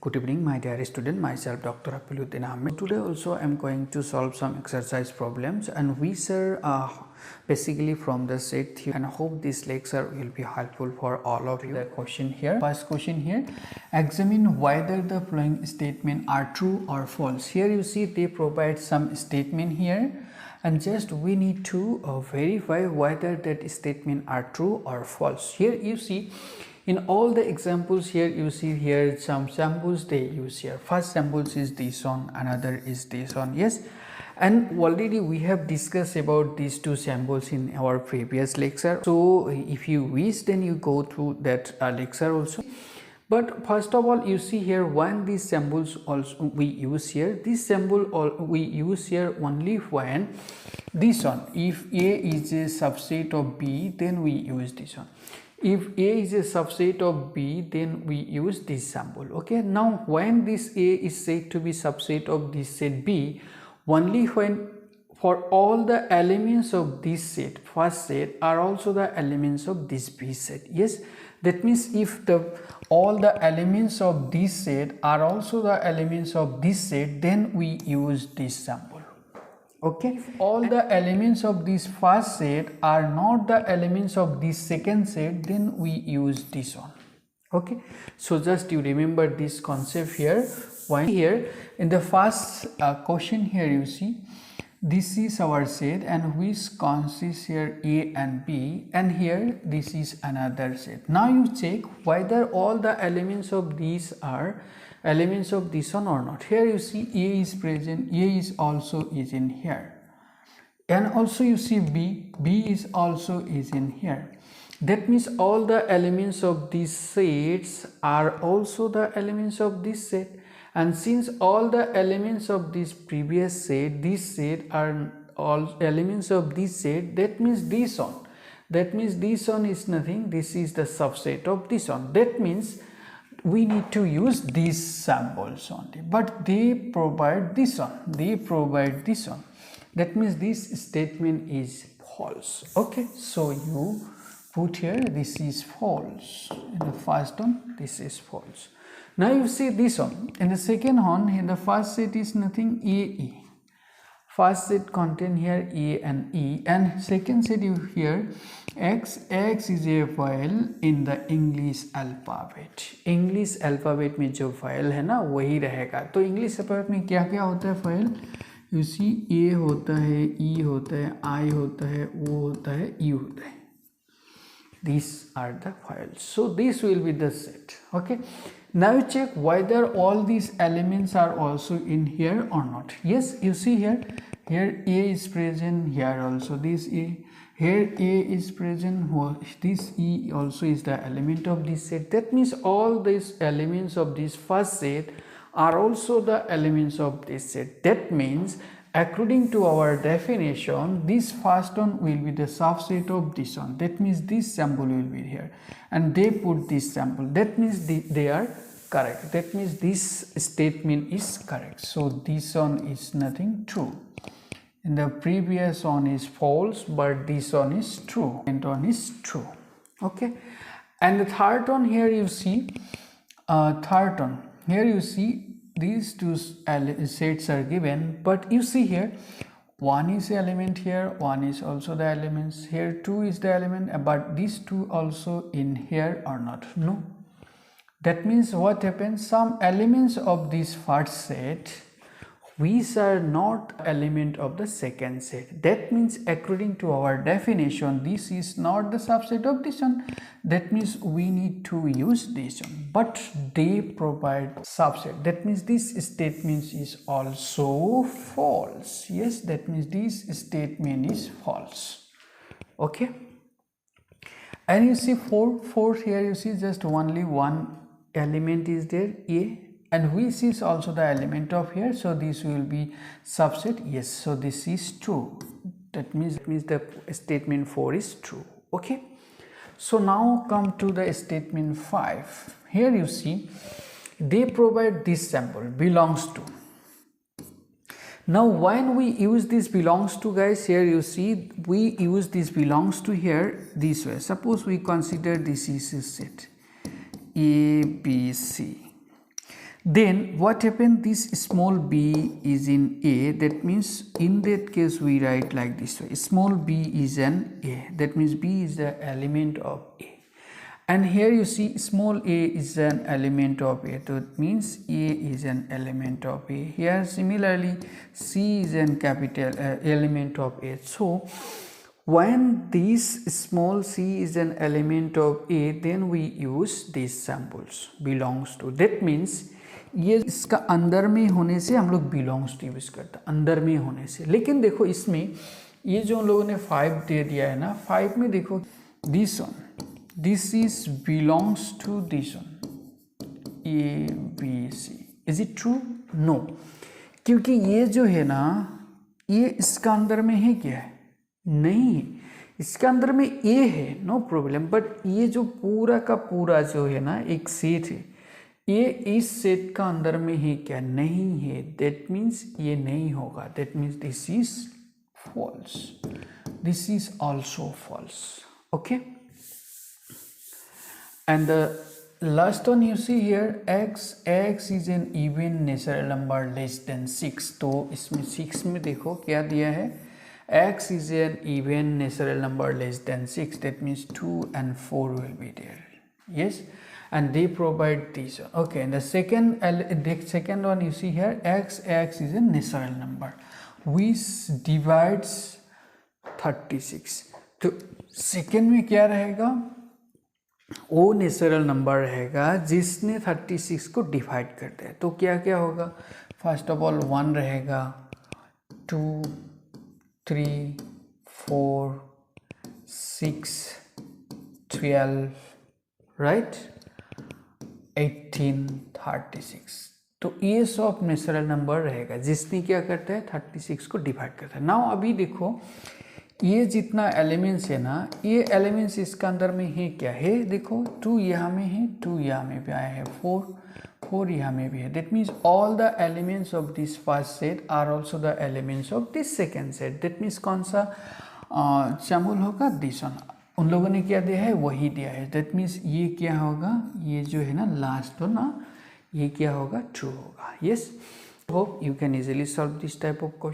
Good evening, my dear student. Myself Dr Apil Ahmed. Today also I am going to solve some exercise problems, and we sir basically from the set theory, and hope this lecture will be helpful for all of you. The question here, first question here, examine whether the following statement are true or false. Here you see they provide some statement here, and just we need to verify whether that statement are true or false. Here you see in all the examples, here you see here some samples they use here. First samples is this one, another is this one. Yes, and already we have discussed about these two samples in our previous lecture. So if you wish, then you go through that lecture also. But first of all, you see here when these samples also we use here, this sample we use here only when this one, if A is a subset of B, then we use this one. If A is a subset of B, then we use this sample. Okay, now when this A is said to be subset of this set B, only when for all the elements of this set, first set, are also the elements of this B set. Yes, that means if all the elements of this set are also the elements of this set, then we use this sample. Okay, if all the elements of this first set are not the elements of this second set, then we use this one. Okay, so just you remember this concept here. When here in the first question here you see this is our set and which consists here A and B, and here this is another set. Now you check whether all the elements of these are elements of this one or not. Here you see A is present, A is also is in here, and also you see B is also is in here. That means all the elements of these sets are also the elements of this set, and since all the elements of this previous set, this set are all elements of this set, that means this one, is nothing, this is the subset of this one. That means we need to use these samples only, but they provide this one, that means this statement is false. Okay, so you put here this is false. In the first one, this is false. Now you see this one. In the second one, in the first set is nothing, AE. First set contain here A and E, and second set you here X is a vowel in the English alphabet. English alphabet में जो vowel है ना वही रहेगा. तो English alphabet में क्या क्या होता है vowel? You see A होता है, E होता है, I होता है, O होता है, U होता है. These are the vowels. So this will be the set. Okay. Now you check whether all these elements are also in here or not. Yes, you see here A is present, here also this A, here A is present, this E also is the element of this set. That means all these elements of this first set are also the elements of this set. That means according to our definition, this first one will be the subset of this one. That means this sample will be here, and they put this sample. That means they are correct. That means this statement is correct. So this one is nothing, true. And the previous one is false, but this one is true. And one is true. Okay. And the third one here you see, here you see these two sets are given, but you see here one is the element here, one is also the elements here, two is the element, but these two also in here or not? No. That means what happens, some elements of this first set which are not element of the second set. That means according to our definition, this is not the subset of this one. That means we need to use this one, but they provide subset. That means this statement is also false. Yes, that means this statement is false. Okay, and you see fourth here you see just only one element is there, A, and which is also the element of here, so this will be subset. Yes, so this is true. That means the statement 4 is true. Okay, so now come to the statement 5. Here you see they provide this sample belongs to. Now when we use this belongs to, guys, here you see we use this belongs to here this way. Suppose we consider this is a set A, B, C. Then what happened, this small b is in A, that means in that case we write like this way, small b is an A, that means b is the element of A. And here you see small a is an element of A, so it means A is an element of A. Here similarly C is an capital element of A. So when this small c is an element of A, then we use these symbols belongs to. That means ये इसका अंदर में होने से हम लोग belongs to use करते हैं, अंदर में होने से. लेकिन देखो इसमें ये जो हम लोगों ने 5 दे दिया है ना, 5 में देखो this one, this is belongs to this one, A B C. Is it true? No, क्योंकि ये जो है ना, ये इसका अंदर में है क्या है? नहीं है, इसका अंदर में A है, नो प्रॉब्लम. बट ये जो पूरा का पूरा जो है ना एक सेट है, ये इस सेट का अंदर में है क्या? नहीं है. दैट मीन्स ये नहीं होगा. That means this is false, this is also false. Okay. And the last one you see here, x is an even natural number less than 6. तो इसमें 6 में देखो क्या दिया है, x is an even natural number less than 6. That means 2 and 4 will be there. Yes, and they provide this one. Okay, and the second one you see here, x is a natural number which divides 36. तो second में क्या रहेगा, वो natural number रहेगा जिसने 36 को divide कर दिया. तो क्या क्या होगा, फर्स्ट ऑफ ऑल 1 रहेगा, 2 3 4 6 12 राइट, 18 36. तो ये सब नेचुरल नंबर रहेगा जिसने क्या करता है 36 को डिवाइड करता है. नाउ अभी देखो ये जितना एलिमेंट्स है ना, ये एलिमेंट्स इसका अंदर में है क्या है, देखो 2 यहाँ में है, 2 यहाँ में भी आया है, 4 यहाँ में भी है. That means all the elements of this first set are also the elements of this second set. That means कौन सा शमूल होगा, दिस वन. उन लोगों ने क्या दिया है, वही दिया है. दैट मीन्स ये क्या होगा, ये जो है ना लास्ट ना, ये क्या होगा, ट्रू होगा. Yes, hope you can easily solve this type of question.